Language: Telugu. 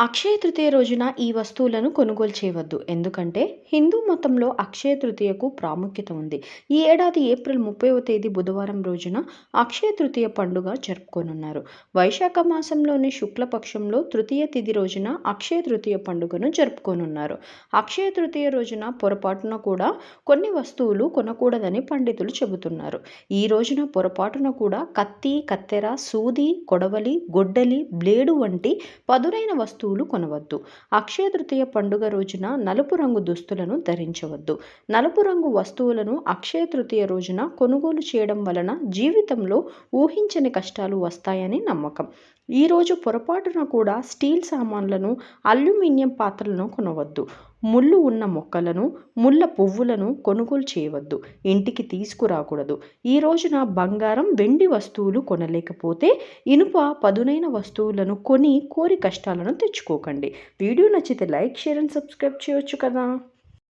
అక్షయ తృతీయ రోజున ఈ వస్తువులను కొనుగోలు చేయవద్దు. ఎందుకంటే హిందూ మతంలో అక్షయ తృతీయకు ప్రాముఖ్యత ఉంది. ఈ ఏడాది ఏప్రిల్ 30వ తేదీ బుధవారం రోజున అక్షయ తృతీయ పండుగ జరుపుకోనున్నారు. వైశాఖ మాసంలోని శుక్లపక్షంలో తృతీయ తిథి రోజున అక్షయ తృతీయ పండుగను జరుపుకోనున్నారు. అక్షయ తృతీయ రోజున పొరపాటున కూడా కొన్ని వస్తువులు కొనకూడదని పండితులు చెబుతున్నారు. ఈ రోజున పొరపాటున కూడా కత్తి, కత్తెర, సూది, కొడవలి, గొడ్డలి, బ్లేడు వంటి పదునైన వస్తువులు కొనవద్దు. అక్షయ తృతీయ పండుగ రోజున నలుపు రంగు దుస్తులను ధరించవద్దు. నలుపు రంగు వస్తువులను అక్షయ తృతీయ రోజున కొనుగోలు చేయడం వలన జీవితంలో ఊహించని కష్టాలు వస్తాయని నమ్మకం. ఈ రోజు పొరపాటున కూడా స్టీల్ సామాన్లను, అల్యూమినియం పాత్రలను కొనవద్దు. ముళ్ళు ఉన్న మొక్కలను, ముళ్ళ పువ్వులను కొనుగోలు చేయవద్దు. ఇంటికి తీసుకురాకూడదు. ఈ రోజున బంగారం, వెండి వస్తువులు కొనలేకపోతే ఇనుప పదునైన వస్తువులను కొని కోరి కష్టాలను తెచ్చుకోకండి. వీడియో నచ్చితే లైక్, షేర్ అండ్ సబ్స్క్రైబ్ చేయొచ్చు కదా.